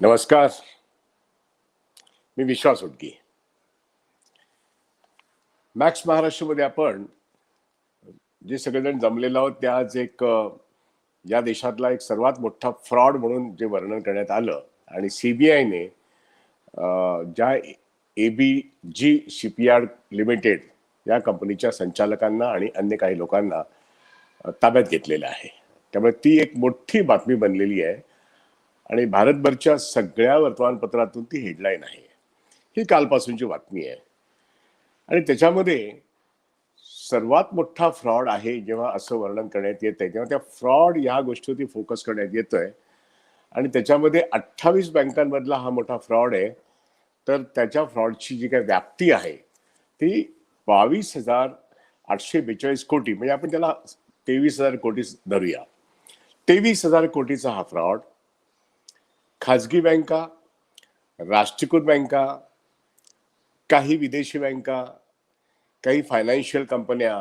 नमस्कार. मी विश्वास उटगी. मॅक्स महाराष्ट्रमध्ये आपण जे सगळेजण जमलेलो आहोत त्या आज एक या देशातला एक सर्वात मोठा फ्रॉड म्हणून जे वर्णन करण्यात आलं आणि सीबीआयने ज्या एबीजी शिपयार्ड लिमिटेड या कंपनीच्या संचालकांना आणि अन्य काही लोकांना ताब्यात घेतलेलं आहे. त्यामुळे ती एक मोठी बातमी बनलेली आहे आणि भारतभरच्या सगळ्या वर्तमानपत्रातून ती हेडलाईन आहे. ही कालपासूनची बातमी आहे आणि त्याच्यामध्ये सर्वात मोठा फ्रॉड आहे जेव्हा असं वर्णन करण्यात येत आहे तेव्हा त्या फ्रॉड या गोष्टीवरती फोकस करण्यात येतोय आणि त्याच्यामध्ये 28 बँकांमधला हा मोठा फ्रॉड आहे. तर त्याच्या फ्रॉडची जी काही व्याप्ती आहे ती 22,842 कोटी, म्हणजे आपण त्याला 23,000 कोटी धरूया. 23,000 कोटीचा हा फ्रॉड खाजगी बँका, राष्ट्रीयकृत बँका, काही विदेशी बँका, काही फायनान्शियल कंपन्या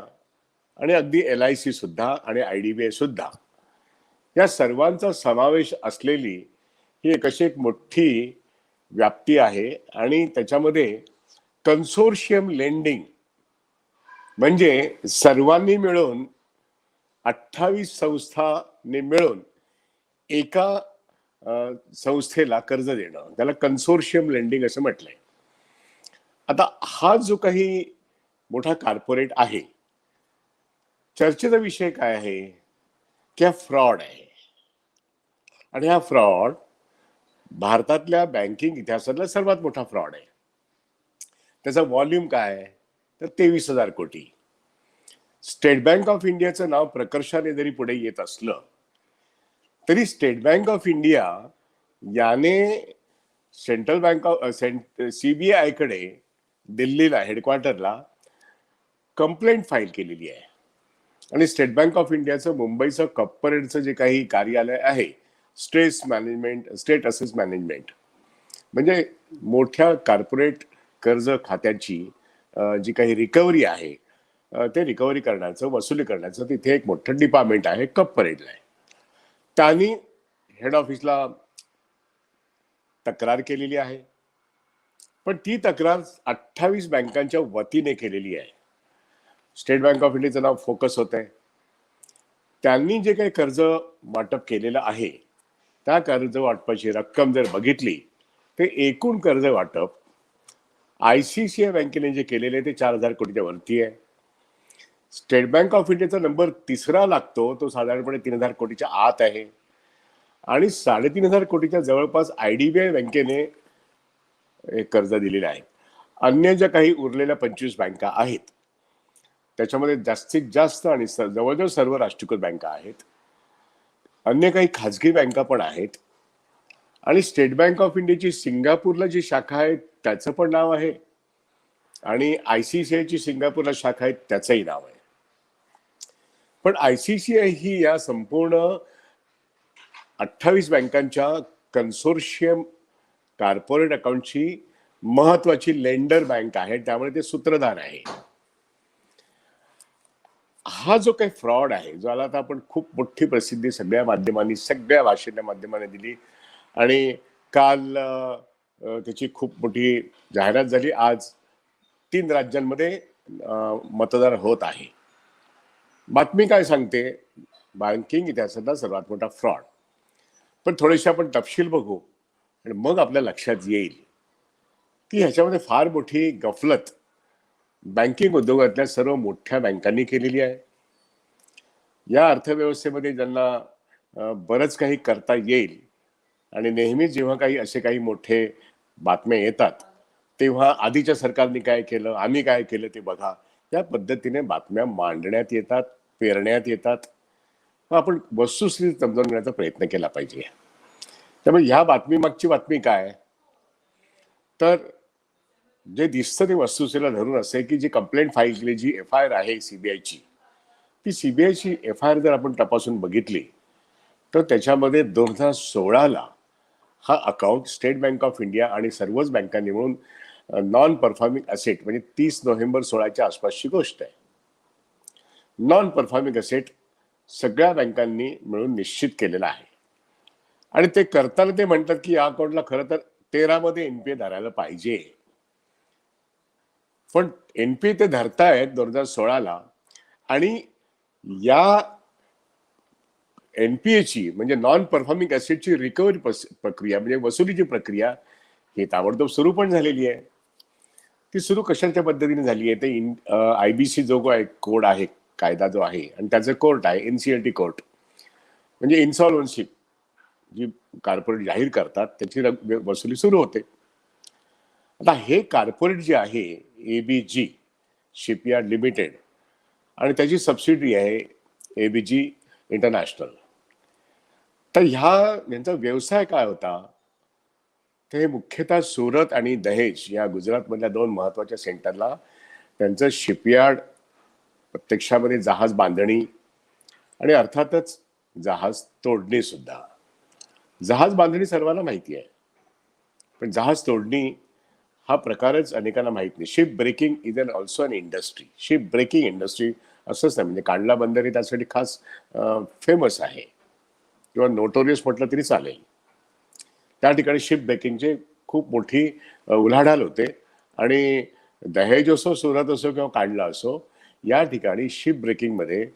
आणि अगदी LIC सुद्धा आणि IDBI सुद्धा या सर्वांचा समावेश असलेली ही एक अशी एक मोठी व्याप्ती आहे. आणि त्याच्यामध्ये कन्सोर्शियम लेंडिंग म्हणजे सर्वांनी मिळून 28 संस्थांनी मिळून एका संस्थेला कर्ज देणं, त्याला कन्सोर्शियम लेंडिंग असं म्हटलंय. आता हा जो काही मोठा कॉर्पोरेट आहे, चर्चेचा विषय काय आहे की हा फ्रॉड आहे आणि हा फ्रॉड भारतातल्या बँकिंग इतिहासातला सर्वात मोठा फ्रॉड आहे. त्याचा व्हॉल्यूम काय आहे तर 23,000 कोटी. स्टेट बँक ऑफ इंडियाचं नाव प्रकर्षाने जरी पुढे येत असलं तरी स्टेट बँक ऑफ इंडिया याने सेंट्रल बँक ऑफ CBI कडे दिल्लीला हेडक्वार्टरला कंप्लेंट फाईल केलेली आहे आणि स्टेट बँक ऑफ इंडियाचं मुंबईचं कॉर्पोरेटचं जे काही कार्यालय आहे स्टेट असेस मॅनेजमेंट म्हणजे मोठ्या कॉर्पोरेट कर्ज खात्याची जी काही रिकव्हरी आहे ते रिकव्हरी करण्याचं, वसुली करण्याचं तिथे एक मोठं डिपार्टमेंट आहे, कॉर्पोरेटला आहे. त्यांनी हेड ऑफिसला तक्रार केलेली आहे, पण ती तक्रार 28 बँकांच्या वतीने केलेली आहे. स्टेट बँक ऑफ इंडियाचं नाव फोकस होत आहे. त्यांनी जे काही कर्ज वाटप केलेलं आहे त्या कर्ज वाटपाची रक्कम जर बघितली ते एकूण कर्ज वाटप ICICI बँकेने जे केलेले ते 4,000 कोटीच्या वरती आहे. स्टेट बँक ऑफ इंडियाचा नंबर 3रा लागतो, तो साधारणपणे 3,000 कोटीच्या आत आहे आणि 3,500 कोटीच्या जवळपास IDBI बँकेने कर्ज दिलेले आहे. अन्य ज्या काही उरलेल्या 25 बँका आहेत त्याच्यामध्ये जास्तीत जास्त आणि जवळजवळ सर्व राष्ट्रीयकृत बँका आहेत. अन्य काही खाजगी बँका पण आहेत आणि स्टेट बँक ऑफ इंडियाची सिंगापूरला जी शाखा आहे त्याचं पण नाव आहे आणि ICICI ची सिंगापूरला शाखा आहे त्याचंही नाव आहे. पण ICICI ही या संपूर्ण 28 बँकांच्या कन्सोर्शियम कॉर्पोरेट अकाउंटची महत्वाची लेंडर बँक आहे, त्यामुळे ते सूत्रधार आहे. हा जो काही फ्रॉड आहे ज्याला आता आपण खूप मोठी प्रसिद्धी सगळ्या माध्यमांनी, सगळ्या भाषेच्या माध्यमांनी दिली आणि काल त्याची खूप मोठी जाहिरात झाली. आज 3 राज्यांमध्ये मतदान होत आहे. बातमी काय सांगते? बँकिंग इतिहासातला सर्वात मोठा फ्रॉड. पण थोडेसे आपण तपशील बघू आणि मग आपल्या लक्षात येईल की ह्याच्यामध्ये फार मोठी गफलत बँकिंग उद्योगातल्या सर्व मोठ्या बँकांनी केलेली आहे. या अर्थव्यवस्थेमध्ये ज्यांना बरंच काही करता येईल आणि नेहमीच जेव्हा काही असे काही मोठे बातम्या येतात तेव्हा आधीच्या सरकारने काय केलं, आम्ही काय केलं ते बघा, या पद्धतीने बातम्या मांडण्यात येतात, पेरण्यात येतात. आपण वस्तुस्थिती समजून घेण्याचा प्रयत्न केला पाहिजे. त्यामुळे ह्या बातमी मागची बातमी काय तर जे दिसतं ते वस्तुस्थितीला धरून असे की जी कंप्लेंट फाईल केली, जी FIR आहे CBIची, ती CBIची FIR जर आपण तपासून बघितली तर त्याच्यामध्ये 2016ला हा account state bank of India आणि सर्वच बँकांनी मिळून नॉन परफॉर्मिंग असेट म्हणजे 30 नोव्हेंबर 16च्या आसपासची गोष्ट आहे. नॉन परफॉर्मिंग असेट सगळ्या बँकांनी मिळून निश्चित केलेला आहे आणि ते करताना ते म्हणतात की या अकाउंटला खरं तर 13 मध्ये एनपीए धरायला पाहिजे, पण एनपीए ते धरतायत 2016ला. आणि या एनपीएची म्हणजे नॉन परफॉर्मिंग ऍसेटची रिकव्हरी प्रक्रिया म्हणजे वसुलीची प्रक्रिया ही ताबडतोब सुरू पण झालेली आहे. ती सुरू कशाच्या पद्धतीने झाली आहे ते आयबीसी जो आहे कोड आहे, कायदा जो आहे, आणि त्याचं कोर्ट आहे एनसीएलटी कोर्ट, म्हणजे इन्सॉल्वन्सी जी कॉर्पोरेट जाहीर करतात त्याची वसुली सुरू होते. आता हे कॉर्पोरेट जे आहे एबीजी शिपयार्ड लिमिटेड आणि त्याची सबसिडी आहे एबीजी इंटरनॅशनल. तर यांचा व्यवसाय काय होता, ते मुख्यतः सुरत आणि दहेज या गुजरातमधल्या 2 महत्वाच्या सेंटरला त्यांचं शिपयार्ड, प्रत्यक्षामध्ये जहाज बांधणी आणि अर्थातच जहाज तोडणी सुद्धा. जहाज बांधणी सर्वांना माहिती आहे, पण जहाज तोडणी हा प्रकारच अनेकांना माहित नाही. Ship breaking is an also an industry. Ship breaking industry असंच नाही, म्हणजे कांडला बंदर हे त्यासाठी खास फेमस आहे किंवा नोटोरियस म्हटलं तरी चालेल. त्या ठिकाणी शिप ब्रेकिंगचे खूप मोठी उलाढाल होते. आणि दहेज असो, सुरत असो किंवा कांडला असो, या ठिकाणी शिप ब्रेकिंग मध्ये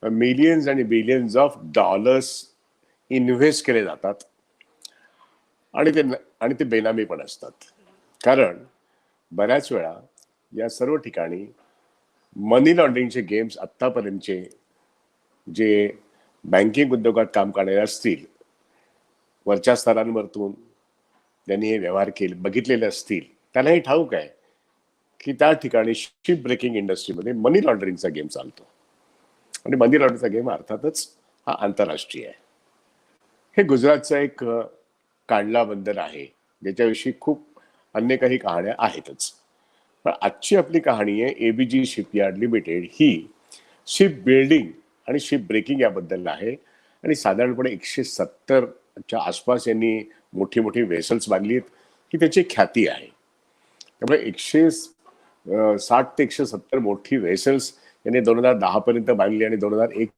मिलियन्स आणि बिलियन्स ऑफ डॉलर्स इन्व्हेस्ट केले जातात. आणि ते बेनामी पण असतात, कारण बऱ्याच वेळा या सर्व ठिकाणी मनी लॉन्ड्रिंगचे गेम्स आत्तापर्यंतचे जे बँकिंग उद्योगात काम करणारे असतील, वरच्या स्तरांवरतून त्यांनी हे व्यवहार बघितलेले असतील, त्यांना हे ठाऊक आहे की त्या ठिकाणी शिप ब्रेकिंग इंडस्ट्रीमध्ये मनी लॉन्ड्रिंगचा गेम चालतो. आणि मनी लॉन्ड्रिंगचा गेम अर्थातच हा आंतरराष्ट्रीय आहे. हे गुजरातचं एक कांडला बंदर आहे, ज्याच्याविषयी खूप अन्य काही कहाण्या आहेतच. पण आजची आपली कहाणी आहे एबीजी शिपयार्ड लिमिटेड. ही शिप बिल्डिंग आणि शिप ब्रेकिंग याबद्दल आहे. आणि साधारणपणे 170च्या आसपास यांनी मोठी मोठी वेसल्स बांधली आहेत, ही त्याची ख्याती आहे. त्यामुळे 160 ते 170 मोठी वेसल्स यांनी 2010 पर्यंत बांधली आणि 2001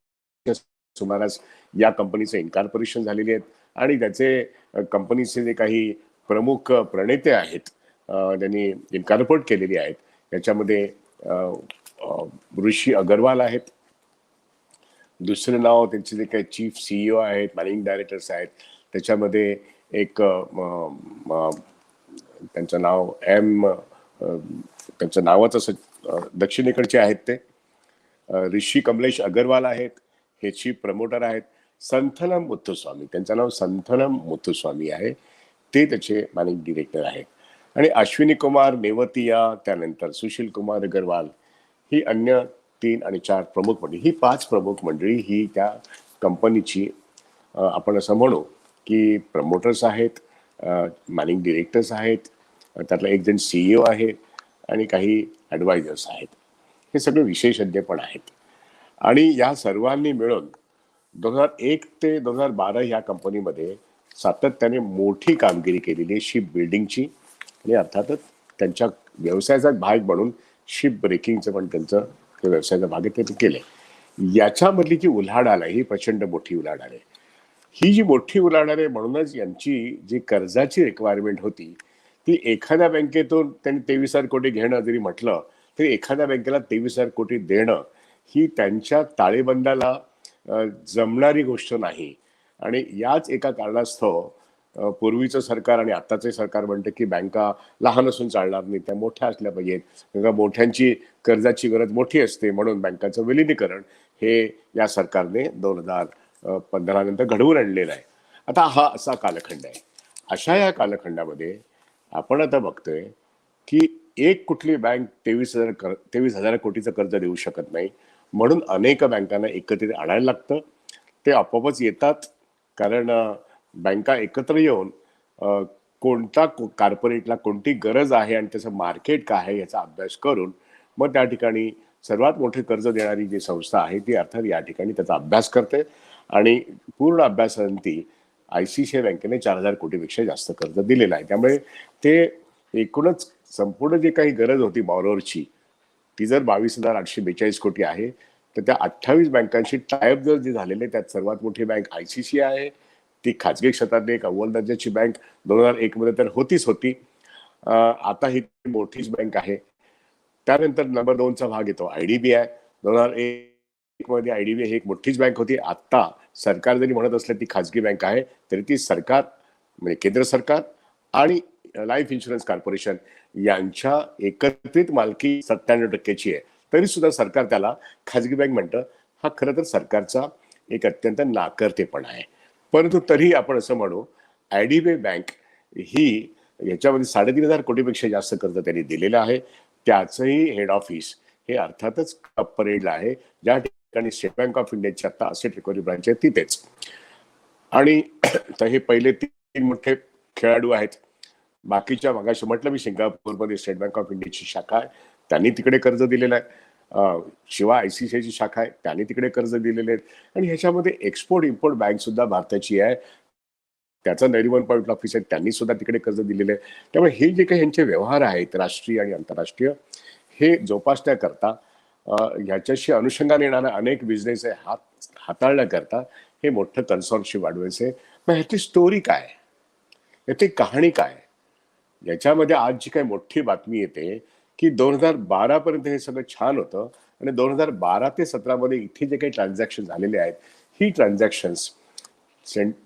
सुमारास या कंपनीचं इन्कॉर्पोरेशन झालेली आहेत. आणि त्याचे कंपनीचे जे काही प्रमुख प्रणेते आहेत त्यांनी इन्कॉर्पोरेट केलेली आहेत, याच्यामध्ये ऋषी अगरवाल आहेत. दुसरं नाव त्यांचे जे काही चीफ सीईओ आहेत, मॅनेजिंग डायरेक्टर्स आहेत, त्याच्यामध्ये एक त्यांचं नाव त्यांचं नावच असं दक्षिणेकडचे आहेत ते ऋषी कमलेश अगरवाल आहेत. हे चीफ प्रमोटर आहेत. संथनम मुथुस्वामी, त्यांचं नाव संथनम मुथुस्वामी आहे, ते त्याचे मॅनेजिंग डिरेक्टर आहेत. आणि अश्विनी कुमार नेवतिया, त्यानंतर सुशील कुमार अगरवाल, ही अन्य 3 आणि 4 प्रमुख मंडळी, ही 5 प्रमुख मंडळी ही त्या कंपनीची आपण असं म्हणू की प्रमोटर्स आहेत, मॅनेजिंग डिरेक्टर्स आहेत, त्यातला एक जण सीईओ आहे आणि काही ॲडवायझर्स आहेत. हे सगळे विशेषज्ञ पण आहेत. आणि या सर्वांनी मिळून 2001 ते 2012 या कंपनीमध्ये सातत्याने मोठी कामगिरी केलेली आहे शिप बिल्डिंगची. आणि अर्थातच त्यांच्या व्यवसायाचा भाग म्हणून शिप ब्रेकिंगचं पण त्यांचं व्यवसायाचा भाग त्यांनी केलंय. याच्यामधली जी उलाढाल आहे ही प्रचंड मोठी उलाढाल आहे. ही जी मोठी उलाढाल आहे, म्हणूनच यांची जी कर्जाची रिक्वायरमेंट होती ती एखाद्या बँकेतून त्यांनी 23,000 कोटी घेणं जरी म्हटलं तरी एखाद्या बँकेला 23,000 कोटी देणं ही त्यांच्या ताळेबंदाला जमणारी गोष्ट नाही. आणि याच एका कारणास्तव पूर्वीचं सरकार आणि आताचे सरकार म्हणते की बँका लहान असून चालणार नाही, त्या मोठ्या असल्या पाहिजेत, मोठ्यांची कर्जाची गरज मोठी असते, म्हणून बँकांचं विलिनीकरण हे या सरकारने 2015 नंतर घडवून आणलेलं आहे. आता हा असा कालखंड आहे. अशा या कालखंडामध्ये आपण आता बघतोय की एक कुठली बँक 23,000 कोटीचं कर्ज देऊ शकत नाही, म्हणून अनेक बँकांना एकत्रित आणायला लागतं. ते आपोआपच येतात, कारण बँका एकत्र येऊन कोणता कॉर्पोरेटला कोणती गरज आहे आणि त्याचं मार्केट काय आहे याचा अभ्यास करून मग त्या ठिकाणी सर्वात मोठे कर्ज देणारी जी संस्था आहे ती अर्थात या ठिकाणी त्याचा अभ्यास करते. आणि पूर्ण अभ्यासानंतर आयसीआयसीआय बँकेने 4,000 कोटीपेक्षा जास्त कर्ज दिलेलं आहे. त्यामुळे ते एकूणच संपूर्ण जी काही गरज होती बॉरोअरची ती जर 22,842 कोटी आहे, तर त्या 28 बँकांशी टायअप जर जे झालेले त्यात सर्वात मोठी बँक आयसीआयसीआय आहे, ती खाजगी क्षेत्रातली एक अव्वल दर्जाची बँक 2001 मध्ये तर होती. आता ही मोठीच बँक आहे. त्यानंतर नंबर 2चा भाग येतो IDBI. 2001 मध्ये IDBI ही एक मोठीच बँक होती. आता सरकार जरी म्हणत असलं ती खाजगी बँक आहे, तरी ती सरकार म्हणजे केंद्र सरकार आणि लाईफ इन्शुरन्स कॉर्पोरेशन यांच्या एकत्रित मालकी 97% आहे. तरी सुद्धा सरकार त्याला खाजगी बँक म्हणतं. हा खरं तर सरकारचा एक अत्यंत नाकर्तेपणा आहे. परंतु तरीही आपण असं म्हणू, IDBI बँक ही याच्यामध्ये 3,500 कोटीपेक्षा जास्त कर्ज त्यांनी दिलेलं आहे. त्याचंही हेड ऑफिस हे अर्थातच परेडला आहे, ज्या ठिकाणी स्टेट बँक ऑफ इंडियाची आता असेट रिकव्हरी ब्रांच आहे तिथेच. आणि तर हे पहिले 3 मोठे खेळाडू आहेत. बाकीच्या मगाशी म्हटलं मी सिंगापूरमध्ये स्टेट बँक ऑफ इंडियाची शाखा आहे, त्यांनी तिकडे कर्ज दिलेलं आहे. शिवाय ICICIची शाखा आहे, त्यांनी तिकडे कर्ज दिलेले आहेत. आणि ह्याच्यामध्ये एक्सपोर्ट इम्पोर्ट बँक सुद्धा भारताची आहे, त्याचं नरिमन पॉईंट ऑफिस आहे, त्यांनी सुद्धा तिकडे कर्ज दिलेले आहे. त्यामुळे हे जे काही यांचे व्यवहार आहेत राष्ट्रीय आणि आंतरराष्ट्रीय, हे जोपासण्याकरता ह्याच्याशी अनुषंगाने येणारा अनेक बिझनेस आहे हाताळण्याकरता हे मोठं कन्सॉर्शियम वाढवायचं आहे. मग ह्याची स्टोरी काय, याची कहाणी काय? याच्यामध्ये आज जी काही मोठी बातमी येते की 2012 पर्यंत हे सगळं छान होतं आणि 2012 ते 17 मध्ये इथे जे काही ट्रान्झॅक्शन झालेले आहेत, ही ट्रान्झॅक्शन्स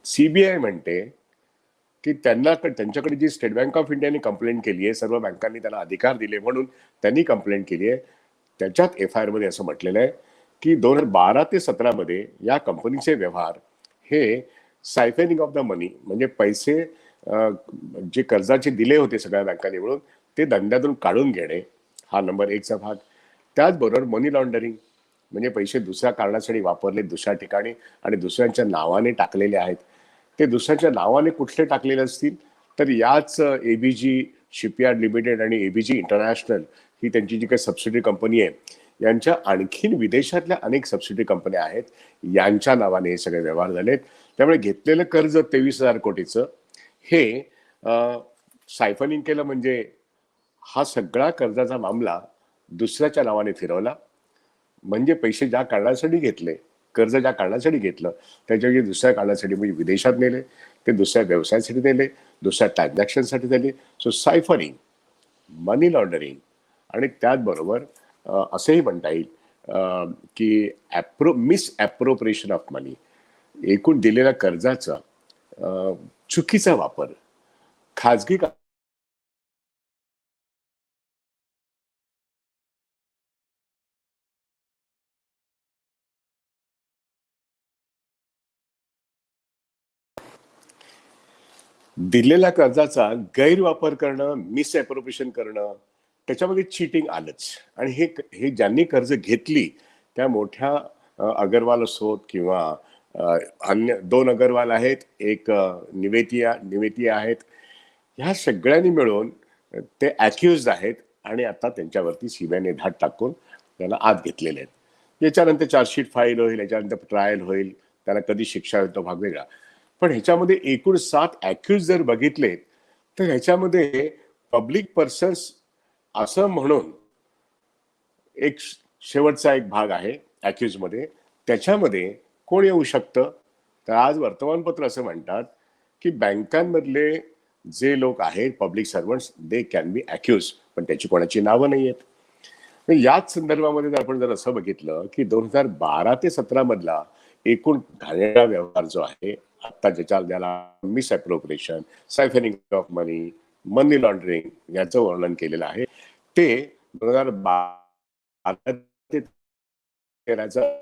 CBI म्हणते की त्यांच्याकडे जी स्टेट बँक ऑफ इंडियाने कंप्लेंट केली आहे, सर्व बँकांनी त्यांना अधिकार दिले म्हणून त्यांनी कंप्लेंट केली आहे. त्याच्यात FIR मध्ये असं म्हटलेलं आहे की 2012 ते 17 मध्ये या कंपनीचे व्यवहार हे सायफनिंग ऑफ द मनी म्हणजे पैसे जे कर्जाचे दिले होते सगळ्या बँकांनी मिळून ते धंद्यातून काढून घेणे, हा नंबर 1चा भाग. त्याचबरोबर मनी लॉन्डरिंग म्हणजे पैसे दुसऱ्या कारणासाठी वापरले दुसऱ्या ठिकाणी आणि दुसऱ्यांच्या नावाने टाकलेले आहेत. ते दुसऱ्यांच्या नावाने कुठले टाकलेले असतील तर याच ABG शिपयार्ड लिमिटेड आणि ABG इंटरनॅशनल ही त्यांची जी काही सबसिडी कंपनी आहे, यांच्या आणखीन विदेशातल्या अनेक सबसिडी कंपन्या आहेत, यांच्या नावाने हे सगळे व्यवहार झालेत. त्यामुळे घेतलेलं कर्ज 23,000 कोटीचं हे सायफनिंग केलं म्हणजे हा सगळा कर्जाचा मामला दुसऱ्याच्या नावाने फिरवला. म्हणजे पैसे ज्या कारणासाठी घेतले, कर्ज ज्या कारणासाठी घेतलं, त्याच्या दुसऱ्या कारणासाठी म्हणजे विदेशात नेले, ते दुसऱ्या व्यवसायासाठी नेले, दुसऱ्या ट्रान्झॅक्शनसाठी दिले. सो सायफनिंग, मनी लॉन्डरिंग आणि त्याचबरोबर असंही म्हणता येईल की मिसअप्रोप्रिएशन ऑफ मनी, एकूण दिलेल्या कर्जाचा चुकीचा वापर खाजगी दिलेल्या कर्जाचा गैरवापर करणं, मिसअप्रोप्रिएशन करणं, त्याच्यामध्ये चीटिंग आलंच. आणि हे हे ज्यांनी कर्ज घेतली त्या मोठ्या अगरवाल असोत किंवा अन्य 2 अगरवाल आहेत, एक निवेतिया आहेत, ह्या सगळ्यांनी मिळून ते अॅक्युज्ड आहेत आणि आता त्यांच्यावरती CBIने धाड टाकून त्यांना आत घेतलेले आहेत. याच्यानंतर चार्जशीट फाईल होईल, याच्यानंतर ट्रायल होईल, त्याला कधी शिक्षा होईल तो भाग वेगळा. पण ह्याच्यामध्ये एकूण 7 अॅक्युज जर बघितले तर ह्याच्यामध्ये पब्लिक पर्सन्स असं म्हणून एक शेवटचा एक भाग आहे अॅक्युज मध्ये. त्याच्यामध्ये कोण येऊ शकतं तर आज वर्तमानपत्र असं म्हणतात की बँकांमधले जे लोक आहेत public servants they can be accuse, पण त्याची कोणाची नावं नाही आहेत. याच संदर्भामध्ये जर आपण असं बघितलं की 2012 ते 17 मधला एकूण घाणेरडा व्यवहार जो आहे आता ज्याला misappropriation, siphoning of money, money laundering याचं वर्णन केलेलं आहे, ते 2012 ते 13चं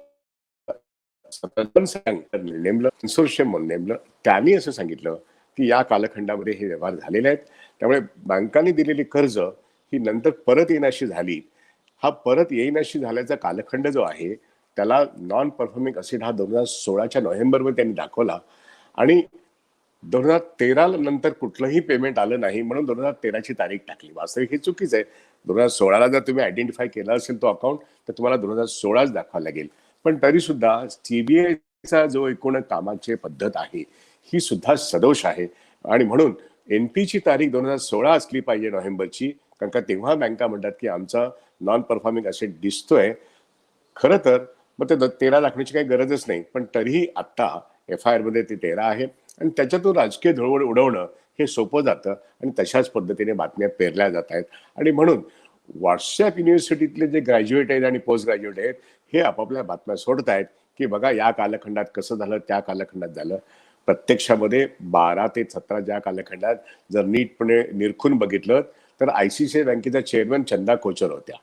नेमलं कन्सोर्शियम म्हणून नेमलं. त्यांनी असं सांगितलं की या कालखंडामध्ये हे व्यवहार झालेले आहेत. त्यामुळे बँकांनी दिलेली कर्ज ही नंतर परत येण्याशी झाली. हा परत येईनाशी झाल्याचा कालखंड जो आहे त्याला नॉन परफॉर्मिंग असेट हा 2016च्या नोव्हेंबरमध्ये त्यांनी दाखवला आणि 2013 नंतर कुठलंही पेमेंट आलं नाही म्हणून 2013ची तारीख टाकली. वास्तविक हे चुकीचं आहे. 2016ला जर तुम्ही आयडेंटिफाय केला असेल तो अकाउंट तर तुम्हाला 2016च दाखवायला लागेल. पण तरी सुद्धा CBIचा जो एकूण कामाची पद्धत आहे ही सुद्धा सदोष आहे आणि म्हणून NPची तारीख 2016 असली पाहिजे नोव्हेंबरची, कारण का तेव्हा बँका म्हणतात की आमचा नॉन परफॉर्मिंग असेट दिसतोय. खरं तर मग ते 13 दाखवण्याची काही गरजच नाही. पण तरीही आता FIR मध्ये ती 13 आहे आणि त्याच्यातून राजकीय धुळवड उडवणं हे सोपं जातं आणि तशाच पद्धतीने बातम्या पेरल्या जात आहेत. आणि म्हणून व्हॉट्सअप युनिव्हर्सिटीतले जे ग्रॅज्युएट आहेत आणि पोस्ट ग्रॅज्युएट आहेत हे आपापल्या बातम्या सोडत आहेत की बघा या कालखंडात कसं झालं, त्या कालखंडात झालं. प्रत्यक्षामध्ये 12 ते 17 ज्या कालखंडात जर नीटपणे निरखून बघितलं तर ICICI बँकेच्या चेअरमन चंदा कोचर होत्या.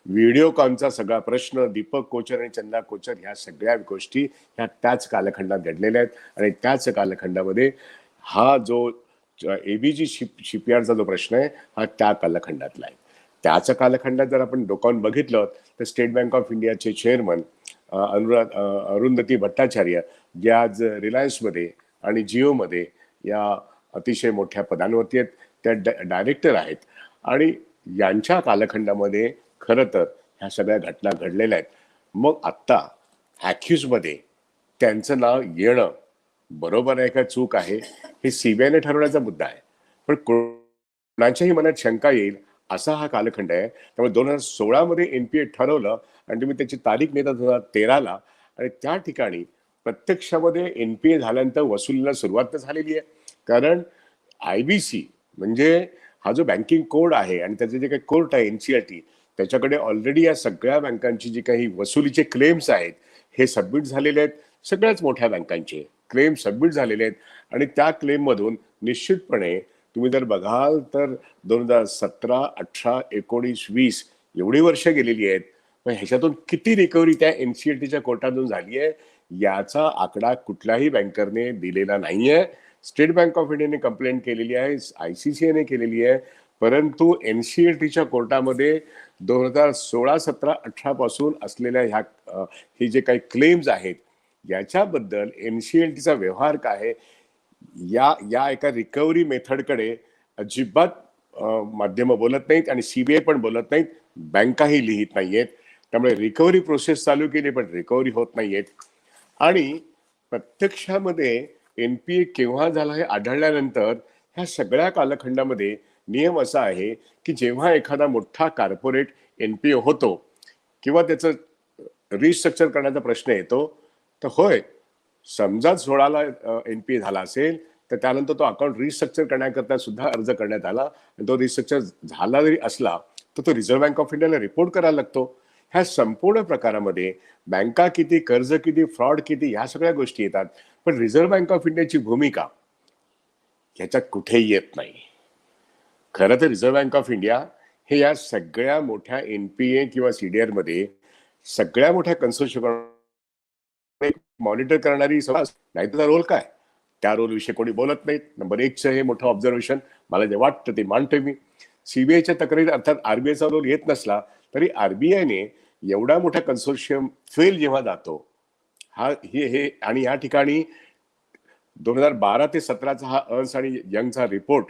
व्हिडिओकॉनचा सगळा प्रश्न दीपक कोचर आणि चंदा कोचर ह्या सगळ्या गोष्टी ह्या त्याच कालखंडात घडलेल्या आहेत आणि त्याच कालखंडामध्ये हा जो ABG शिपयार्डचा जो प्रश्न आहे हा त्या कालखंडातला आहे. त्याच कालखंडात जर आपण डोकावून बघितलं तर स्टेट बँक ऑफ इंडियाचे चेअरमन अरुंधती भट्टाचार्य जे आज रिलायन्समध्ये आणि जिओमध्ये या अतिशय मोठ्या पदांवरती आहेत, त्या डायरेक्टर आहेत. आणि यांच्या कालखंडामध्ये खरं तर ह्या सगळ्या घटना घडलेल्या आहेत. मग आत्ता ॲक्युजमध्ये त्यांचं नाव येणं बरोबर आहे का चूक आहे हे CBIने ठरवण्याचा मुद्दा आहे. पण कोणाच्याही मनात शंका येईल असा हा कालखंड आहे. त्यामुळे 2016 मध्ये NPA ठरवलं आणि तुम्ही त्याची तारीख नेता 2013ला आणि त्या ठिकाणी प्रत्यक्षामध्ये NPA झाल्यानंतर वसुलीला सुरुवात तर झालेली आहे. कारण IBC म्हणजे हा जो बँकिंग कोड आहे आणि त्याचे जे काही कोर्ट आहे NCLT त्याच्याकडे ऑलरेडी या सगळ्या बँकांची जी काही वसुलीचे क्लेम्स आहेत हे सबमिट झालेले आहेत. सगळ्याच मोठ्या बँकांचे क्लेम सबमिट झालेले आहेत आणि त्या क्लेम मधून निश्चितपणे तुम्ही जर बघाल तर 2017, 18, 19, 20 एवढी वर्ष गेलेली आहेत. पण ह्याच्यातून किती रिकव्हरी त्या NCLTच्या कोर्टातून झाली आहे याचा आकडा कुठल्याही बँकरने दिलेला नाहीये. स्टेट बँक ऑफ इंडियाने कंप्लेंट केलेली आहे, ICICIने केलेली आहे, परंतु NCLTच्या कोर्टामध्ये 2016, 17, 18 पासून असलेल्या ह्या हे जे काही क्लेम्स आहेत याच्याबद्दल NCLTचा व्यवहार काय आहे या या एका रिकव्हरी मेथडकडे अजिबात माध्यमं बोलत नाहीत आणि CBI पण बोलत नाहीत, बँकाही लिहित नाहीयेत. त्यामुळे रिकव्हरी प्रोसेस चालू केली पण रिकव्हरी होत नाहीयेत. आणि प्रत्यक्षामध्ये NPA केव्हा झाला हे आढळल्यानंतर ह्या सगळ्या कालखंडामध्ये नियम असा आहे की जेव्हा एखादा मोठा कॉर्पोरेट NPA होतो किंवा त्याचं रिस्ट्रक्चर करण्याचा प्रश्न येतो तर होय, समजा 16ला NPA झाला असेल तर त्यानंतर तो अकाउंट रिस्ट्रक्चर करण्याकरता सुद्धा अर्ज करण्यात आला आणि तो रिस्ट्रक्चर झाला जरी असला तर तो रिझर्व्ह बँक ऑफ इंडियाला रिपोर्ट करायला लागतो. ह्या संपूर्ण प्रकारामध्ये बँका किती, कर्ज किती, फ्रॉड किती ह्या सगळ्या गोष्टी येतात. पण रिझर्व्ह बँक ऑफ इंडियाची भूमिका ह्याच्यात कुठेही येत नाही. खरं तर रिझर्व्ह बँक ऑफ इंडिया हे या सगळ्या मोठ्या NPA किंवा CDR मध्ये सगळ्या मोठ्या कन्सोर्शियम मॉनिटर करणारी सभा नाही. त्याचा रोल काय, त्या रोल विषयी कोणी बोलत नाहीत. नंबर 1चं हे मोठं ऑब्झर्वेशन मला जे वाटतं ते मांडतोय मी. CBIच्या तक्रारीत अर्थात RBIचा रोल येत नसला तरी RBIने एवढा मोठा कन्सोर्शियम फेल जेव्हा जातो हा हे आणि या ठिकाणी 2012 ते 17चा हा अर्न्स आणि यंगचा रिपोर्ट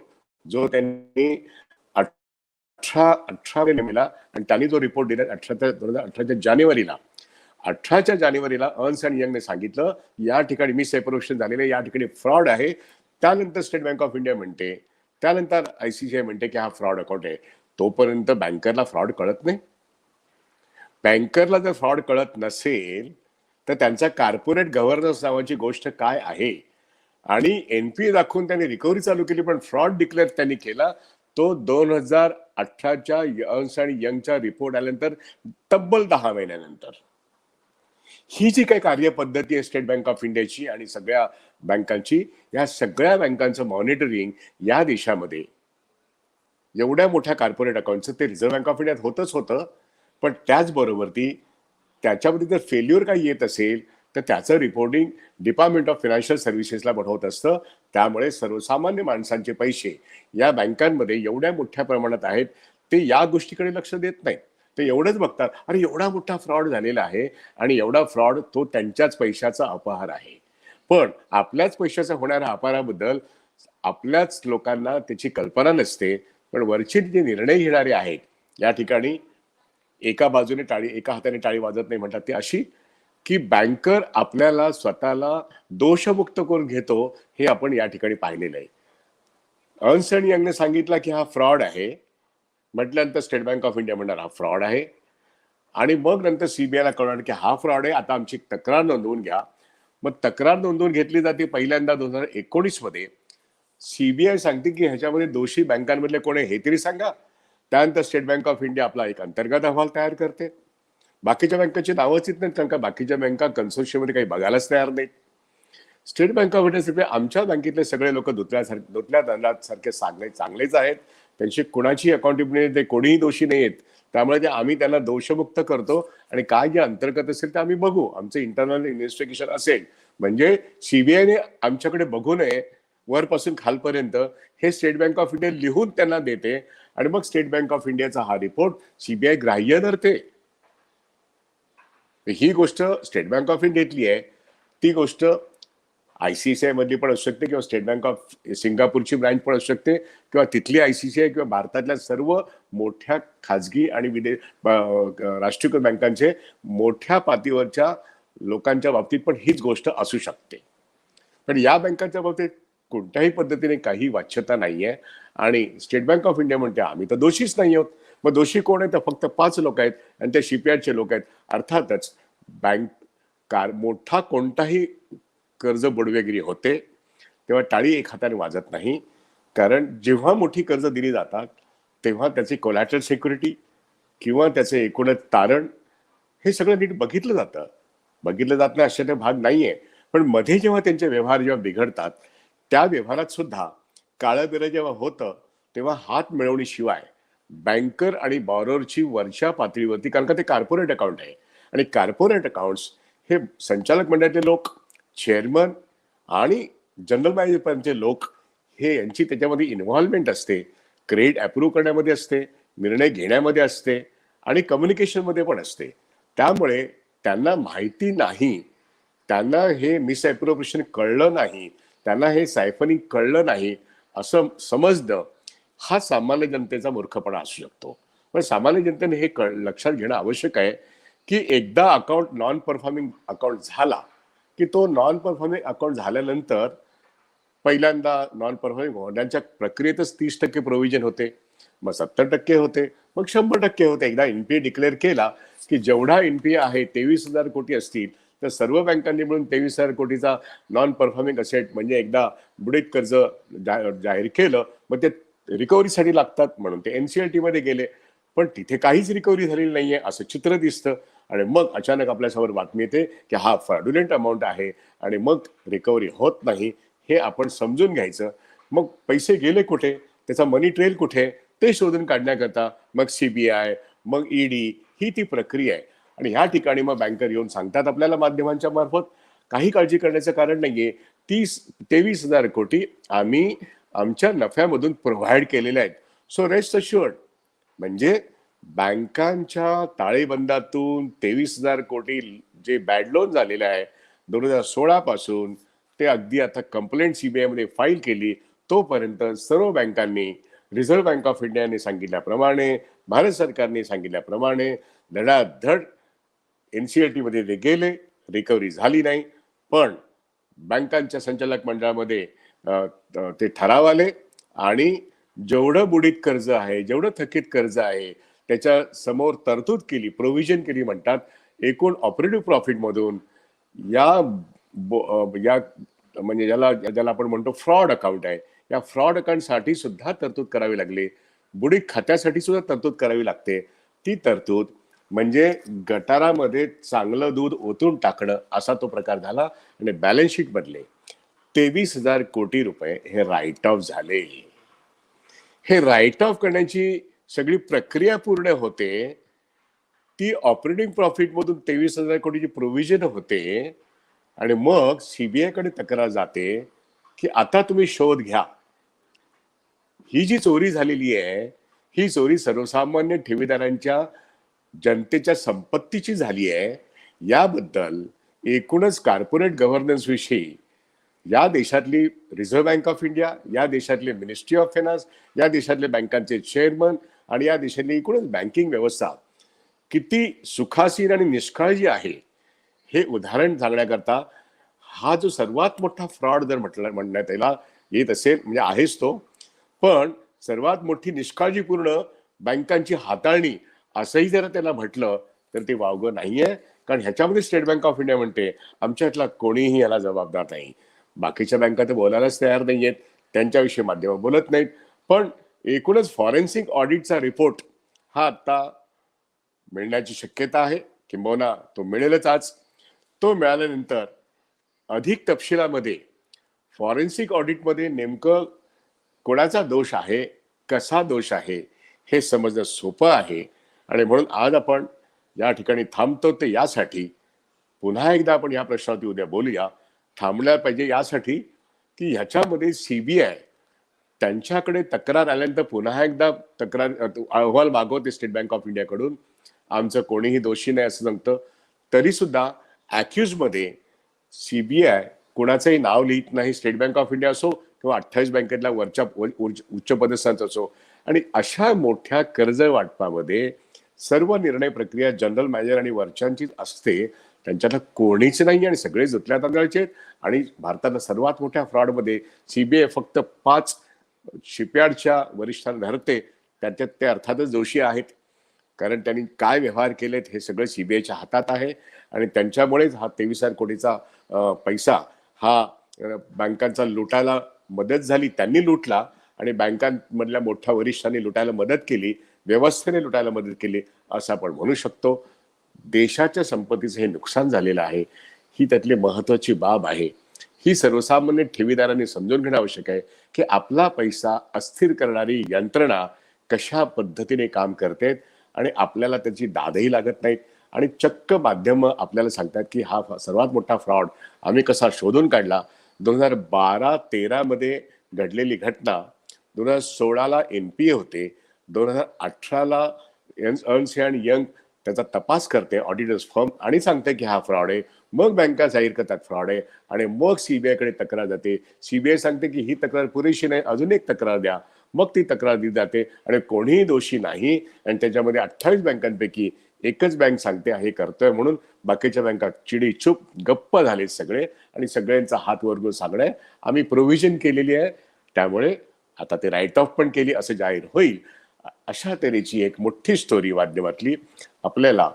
जो त्यांनी 18 नेमिला आणि त्यांनी जो रिपोर्ट दिला 2018च्या जानेवारीला 18च्या जानेवारीला अर्न्स अँड यंगने सांगितलं या ठिकाणी मी सेपरेशन झालेले, या ठिकाणी फ्रॉड आहे. त्यानंतर स्टेट बँक ऑफ इंडिया म्हणते, त्यानंतर ICICI म्हणते की हा फ्रॉड अकाउंट आहे. तोपर्यंत बँकरला फ्रॉड कळत नाही. बँकरला जर फ्रॉड कळत नसेल तर त्यांचा कॉर्पोरेट गव्हर्नन्स नावाची गोष्ट काय आहे आणि NPA दाखवून त्यांनी रिकव्हरी चालू केली पण फ्रॉड डिक्लेअर त्यांनी केला तो 2018च्या अर्न्स अँड यंगच्या रिपोर्ट आल्यानंतर तब्बल 10 महिन्यानंतर. ही जी काही कार्यपद्धती आहे स्टेट बँक ऑफ इंडियाची आणि सगळ्या बँकांची, या सगळ्या बँकांचं मॉनिटरिंग या देशामध्ये एवढ्या मोठ्या कॉर्पोरेट अकाउंटचं ते रिझर्व्ह बँक ऑफ इंडियात होतच होतं. पण त्याचबरोबर त्याच्यामध्ये जर फेल्युअर काही येत असेल तर त्याचं रिपोर्टिंग डिपार्टमेंट ऑफ फायनान्शियल सर्व्हिसेसला पाठवत असतं. त्यामुळे सर्वसामान्य माणसांचे पैसे या बँकांमध्ये एवढ्या मोठ्या प्रमाणात आहेत ते या गोष्टीकडे लक्ष देत नाहीत. ते एवढंच बघतात अरे एवढा मोठा फ्रॉड झालेला आहे आणि एवढा फ्रॉड तो त्यांच्याच पैशाचा अपहार आहे. पण आपल्याच पैशाचा होणाऱ्या अपहाराबद्दल आपल्याच लोकांना त्याची कल्पना नसते. पण वरचे जे निर्णय घेणारे आहेत या ठिकाणी एका बाजूने टाळी, एका हाताने टाळी वाजत नाही म्हणतात ती अशी की बँकर आपल्याला स्वतःला दोषमुक्त करून घेतो हे आपण या ठिकाणी पाहिलेलं आहे. अर्न्स अँड यंगने सांगितलं की हा फ्रॉड आहे, म्हटल्यानंतर स्टेट बँक ऑफ इंडिया म्हणणार हा फ्रॉड आहे आणि मग नंतर CBIला कळणार की हा फ्रॉड आहे, आता आमची तक्रार नोंदवून घ्या. मग तक्रार नोंदवून घेतली जाते पहिल्यांदा 2019 मध्ये. सीबीआय सांगते की ह्याच्यामध्ये दोषी बँकांमधले कोण आहे हे तरी सांगा. त्यानंतर स्टेट बँक ऑफ इंडिया आपला एक अंतर्गत अहवाल तयार करते. बाकीच्या बँकांची नावच येत नाहीत, कारण का बाकीच्या बँका कन्सोर्शियममध्ये काही बघायलाच तयार नाहीत. स्टेट बँक ऑफ इंडिया आमच्या बँकेतले सगळे लोक धुतल्या दंडासारखे चांगलेच आहेत, त्यांची कुणाची अकाउंटेबिलिटी ते कोणीही दोषी नाही आहेत. त्यामुळे ते आम्ही त्यांना दोषमुक्त करतो आणि काय जे अंतर्गत असेल ते आम्ही बघू, आमचं इंटरनल इन्व्हेस्टिगेशन असेल. म्हणजे सीबीआयने आमच्याकडे बघू नये, वरपासून खालपर्यंत हे स्टेट बँक ऑफ इंडिया लिहून त्यांना देते आणि मग स्टेट बँक ऑफ इंडियाचा हा रिपोर्ट सीबीआय ग्राह्य धरते. ही गोष्ट स्टेट बँक ऑफ इंडियातली आहे, ती गोष्ट आयसीसीआय मधली पण असू शकते किंवा स्टेट बँक ऑफ सिंगापूरची ब्रँच पण असू शकते किंवा तिथली आयसीसीआय किंवा भारतातल्या सर्व मोठ्या खाजगी आणि राष्ट्रीयकृत बँकांचे मोठ्या पातळीवरच्या लोकांच्या बाबतीत पण हीच गोष्ट असू शकते. पण या बँकांच्या बाबतीत कोणत्याही पद्धतीने काही वाच्यता नाहीये आणि स्टेट बँक ऑफ इंडिया म्हणते आम्ही तर दोषीच नाही आहोत. मग दोषी कोण आहे? तर फक्त 5 लोक आहेत आणि ते शिपयार्डचे लोक आहेत. अर्थातच मोठा कोणताही कर्ज बुडवेगिरी होते तेव्हा टाळी एक हाताने वाजत नाही, कारण जेव्हा मोठी कर्ज दिली जातात तेव्हा त्याची कोलॅटरल सिक्युरिटी किंवा त्याचे एकूणच तारण हे सगळं नीट बघितलं जात नाही अशा भाग नाहीये. पण मध्ये जेव्हा त्यांचे व्यवहार जेव्हा बिघडतात त्या व्यवहारात सुद्धा काळं बिरं जेव्हा होतं तेव्हा हात मिळवणीशिवाय बँकर आणि बॉरोअरची वरच्या पातळीवरती, कारण का ते कॉर्पोरेट अकाउंट आहे आणि कॉर्पोरेट अकाउंट्स हे संचालक मंडळातले लोक, चेअरमन आणि जनरल मॅनेजरपर्यंतचे लोक हे यांची त्याच्यामध्ये इन्व्हॉल्वमेंट असते. क्रेडिट अप्रूव्ह करण्यामध्ये असते, निर्णय घेण्यामध्ये असते आणि कम्युनिकेशनमध्ये पण असते. त्यामुळे त्यांना माहिती नाही, त्यांना हे मिसअप्रोप्रिएशन कळलं नाही, त्यांना हे सायफनिंग कळलं नाही असं समजणं हा सामान्य जनतेचा मूर्खपणा असू शकतो. पण सामान्य जनतेने हे लक्षात घेणं आवश्यक आहे की एकदा अकाउंट नॉन परफॉर्मिंग अकाउंट झाला की तो नॉन परफॉर्मिंग अकाउंट झाल्यानंतर पहिल्यांदा नॉन परफॉर्मिंग होण्याच्या प्रक्रियेतच 30% प्रोव्हिजन होते, मग 70% होते, मग 100% होते. एकदा एनपीए डिक्लेअर केला की जेवढा एनपीए आहे 23,000 कोटी असतील तर सर्व बँकांनी मिळून 23,000 कोटीचा नॉन परफॉर्मिंग असेट म्हणजे एकदा बुडीत कर्ज जाहीर केलं, मग ते रिकव्हरीसाठी लागतात म्हणून ते एनसीएलटी मध्ये गेले. पण तिथे काहीच रिकव्हरी झालेली नाहीये असं चित्र दिसतं आणि मग अचानक आपल्यासमोर बातमी येते की हा फ्रॉड्युलंट अमाऊंट आहे आणि मग रिकव्हरी होत नाही. हे आपण समजून घ्यायचं. मग पैसे गेले कुठे, त्याचा मनी ट्रेल कुठे ते शोधून काढण्याकरता मग सीबीआय, मग ईडी ही ती प्रक्रिया आहे. आणि ह्या ठिकाणी मग बँकर येऊन सांगतात आपल्याला माध्यमांच्या मार्फत, काही काळजी करण्याचं कारण नाहीये, 23,000 कोटी आम्ही आमच्या नफ्यामधून प्रोव्हाइड केलेले आहेत. So rest assured. म्हणजे बँकांच्या ताळेबंदातून 23,000 कोटी जे बॅड लोन झालेले आहे 2016 पासून ते अगदी आता कंप्लेंट सीबीआय मध्ये फाईल केली तोपर्यंत सर्व बँकांनी रिझर्व्ह बँक ऑफ इंडियाने सांगितल्याप्रमाणे, भारत सरकारने सांगितल्याप्रमाणे धडाधड एनसीएलटी मध्ये ते गेले, रिकव्हरी झाली नाही. पण बँकांच्या संचालक मंडळामध्ये ते ठराव आले आणि जेवढं बुडीत कर्ज आहे, जेवढं थकीत कर्ज आहे त्याच्या समोर तरतूद केली, प्रोव्हिजन केली म्हणतात. एकूण ऑपरेटिव्ह प्रॉफिट मधून या म्हणजे ज्याला आपण म्हणतो फ्रॉड अकाउंट आहे, या फ्रॉड अकाउंट साठी सुद्धा तरतूद करावी लागली, बुडीत खात्यासाठी सुद्धा तरतूद करावी लागते. ती तरतूद म्हणजे गटारामध्ये चांगलं दूध ओतून टाकणं असा तो प्रकार झाला आणि बॅलन्स शीट मधले 23,000 कोटी रुपये हे राईट ऑफ झाले. हे राईट ऑफ करण्याची सगळी प्रक्रिया पूर्ण होते, ती ऑपरेटिंग प्रॉफिट मधून 23,000 कोटीची प्रोव्हिजन होते आणि मग सीबीआय कडे तक्रार जाते की आता तुम्ही शोध घ्या. ही जी चोरी झालेली आहे ही चोरी सर्वसामान्य ठेवीदारांच्या, जनतेच्या संपत्तीची झाली आहे. याबद्दल एकूणच कॉर्पोरेट गव्हर्नन्स विषयी या देशातली रिझर्व्ह बँक ऑफ इंडिया, या देशातले मिनिस्ट्री ऑफ फायनान्स, या देशातले बँकांचे चेअरमन आणि या देशातली एकूणच बँकिंग व्यवस्था किती सुखासीन आणि निष्काळजी आहे हे उदाहरण सांगण्याकरता हा जो सर्वात मोठा फ्रॉड जर म्हणण्यात याला येत असेल म्हणजे आहेच तो, पण सर्वात मोठी निष्काळजीपूर्ण बँकांची हाताळणी असंही जर त्याला म्हटलं तर ते वावगं नाहीये. कारण ह्याच्यामध्ये स्टेट बँक ऑफ इंडिया म्हणते आमच्यातला कोणीही याला जबाबदार नाही. बाकीच्या बँका तर बोलायलाच तयार नाहीयेत, त्यांच्याविषयी माध्यमं बोलत नाहीत. पण एकूणच फॉरेन्सिक ऑडिटचा रिपोर्ट हा आता मिळण्याची शक्यता आहे, किंबहुना तो मिळेलच आज. तो मिळाल्यानंतर अधिक तपशिलामध्ये फॉरेन्सिक ऑडिटमध्ये नेमकं कोणाचा दोष आहे, कसा दोष आहे, हे समजणं सोपं आहे. आणि म्हणून आज आपण या ठिकाणी थांबतो ते यासाठी, पुन्हा एकदा आपण या प्रश्नावरती उद्या बोलूया. थांबल्या पाहिजे यासाठी की ह्याच्यामध्ये सीबीआय त्यांच्याकडे तक्रार आल्यानंतर पुन्हा एकदा तक्रार अहवाल मागवते स्टेट बँक ऑफ इंडियाकडून, आमचं कोणीही दोषी नाही असं सांगतं. तरी सुद्धा अॅक्युज मध्ये सीबीआय कुणाचंही नाव लिहित नाही, स्टेट बँक ऑफ इंडिया असो किंवा 28 बँकेतल्या वरच्या उच्च पदस्थांचा असो. आणि अशा मोठ्या कर्ज वाटपामध्ये सर्व निर्णय प्रक्रिया जनरल मॅनेजर आणि वरच्यांचीच असते, त्यांच्यातलं कोणीच नाही आणि सगळे जुतल्या तांदळाचे आहेत. आणि भारतातल्या सर्वात मोठ्या फ्रॉडमध्ये सीबीआय फक्त 5 शिपयार्डच्या वरिष्ठांना धरते, त्याच्यात ते अर्थातच दोषी आहेत. कारण त्यांनी काय व्यवहार केलेत हे सगळं सीबीआयच्या हातात आहे. आणि त्यांच्यामुळेच हा 23,000 कोटीचा पैसा हा बँकांचा लुटायला मदत झाली, त्यांनी लुटला. आणि बँकांमधल्या मोठ्या वरिष्ठांनी लुटायला मदत केली, व्यवस्थेने लुटायला मदत केली असं आपण म्हणू शकतो. देशाच्या संपत्तीचं हे नुकसान झालेलं आहे, ही त्यातली महत्वाची बाब आहे. ही सर्वसामान्य ठेवीदारांनी समजून घेणं आवश्यक आहे की आपला पैसा अस्थिर करणारी यंत्रणा कशा पद्धतीने काम करते आणि आपल्याला त्याची दादही लागत नाहीत. आणि चक्क माध्यमं आपल्याला सांगतात की हा सर्वात मोठा फ्रॉड आम्ही कसा शोधून काढला. 2012-13 मध्ये घडलेली घटना, 2016ला एनपीए होते, 2018ला अर्न्स्ट अँड यंग त्याचा तपास करते ऑडिटर्स फर्म आणि सांगते की हा फ्रॉड आहे. मग बँका जाहीर करतात फ्रॉड आहे आणि मग सीबीआयकडे तक्रार जाते. सीबीआय सांगते की ही तक्रार पुरेशी नाही, अजून एक तक्रार द्या. मग ती तक्रार दिली जाते आणि कोणीही दोषी नाही. आणि त्याच्यामध्ये 28 बँकांपैकी एकच बँक सांगते हे करतोय म्हणून, बाकीच्या बँका चिडीचूप गप्प झाले सगळे. आणि सगळ्यांचा हात वर सांगणं आम्ही प्रोव्हिजन केलेली आहे, त्यामुळे आता ते राईट ऑफ पण केली असं जाहीर होईल. अशा तऱ्हेची एक मोठी स्टोरी माध्यमातली आपल्याला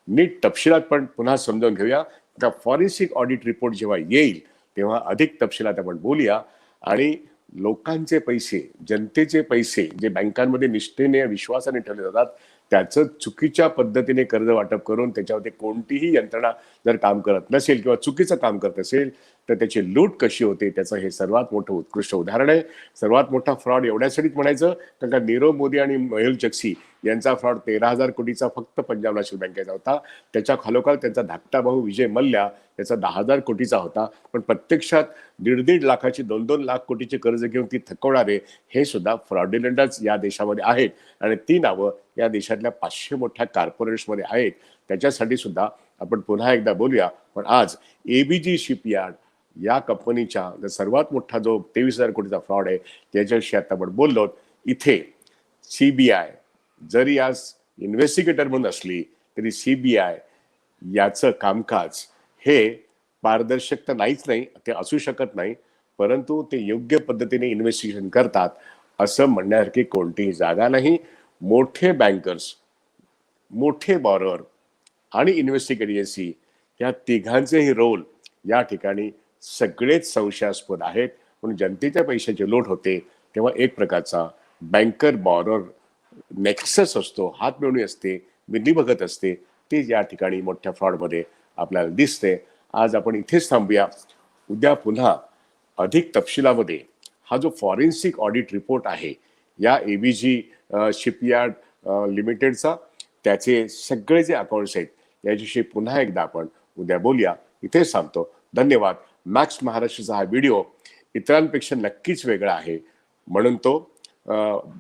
नीट तपशिलात पण पुन्हा समजावून घेऊया. त्या फॉरेन्सिक ऑडिट रिपोर्ट जेव्हा येईल तेव्हा अधिक तपशिलात आपण बोलूया. आणि लोकांचे पैसे, जनतेचे पैसे जे बँकांमध्ये निष्ठेने विश्वासाने ठेवले जातात, त्याचं चुकीच्या पद्धतीने कर्ज वाटप करून त्याच्यावरती कोणतीही यंत्रणा जर काम करत नसेल किंवा चुकीचं काम करत असेल तर त्याची लूट कशी होते त्याचं हे सर्वात मोठं उत्कृष्ट उदाहरण आहे. सर्वात मोठा फ्रॉड एवढ्यासाठीच म्हणायचं कारण का नीरव मोदी आणि मेहुल चोक्सी यांचा फ्रॉड 13,000 कोटीचा फक्त पंजाब नॅशनल बँकेचा होता. त्याच्या खालोखाल त्यांचा धाकटा भाऊ विजय मल्ल्या याचा 10,000 कोटीचा होता. पण प्रत्यक्षात 1.5 लाखाची 2-2 लाख कोटीचे कर्ज घेऊन ती थकवणारे हे सुद्धा फ्रॉडिलंटच या देशामध्ये आहेत. आणि ती नावं या देशातल्या 500 मोठ्या कॉर्पोरेट्समध्ये आहेत. त्याच्यासाठी सुद्धा आपण पुन्हा एकदा बोलूया. पण आज एबीजी शिपयार्ड या कंपनीच्या सर्वात मोठा जो 23,000 कोटीचा फ्रॉड आहे त्याच्याविषयी आता आपण बोललो. इथे सीबीआय जरी आज इन्व्हेस्टिगेटर म्हणून असली तरी सीबीआय याचं कामकाज हे पारदर्शक तर नाहीच नाही, ते असू शकत नाही. परंतु ते योग्य पद्धतीने इन्व्हेस्टिगेशन करतात असं म्हणण्यासारखी कोणतीही जागा नाही. मोठे बँकर्स, मोठे बॉरोअर आणि इन्व्हेस्टिगेटिव्ह एजन्सी या तिघांचेही रोल या ठिकाणी सगळेच संशयास्पद आहेत. म्हणून जनतेच्या पैशाची लूट होते तेव्हा एक प्रकारचा बँकर बॉरोअर नेक्सस असतो, हात मिळवणी असते, विधी बघत असते, ते या ठिकाणी मोठ्या फ्रॉडमध्ये आपल्याला दिसते. आज आपण इथेच थांबूया. उद्या पुन्हा अधिक तपशिलामध्ये हा जो फॉरेन्सिक ऑडिट रिपोर्ट आहे या एबीजी शिपयार्ड लिमिटेडचा, त्याचे सगळे जे अकाउंट्स आहेत याच्याविषयी पुन्हा एकदा आपण उद्या बोलूया. इथेच थांबतो. धन्यवाद. मॅक्स महाराष्ट्राचा हा व्हिडिओ इतरांपेक्षा नक्कीच वेगळा आहे, म्हणून तो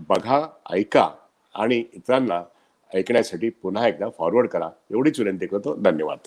बघा, ऐका आणि इतरांना ऐकण्यासाठी पुन्हा एकदा फॉरवर्ड करा, एवढीच विनंती करतो. धन्यवाद.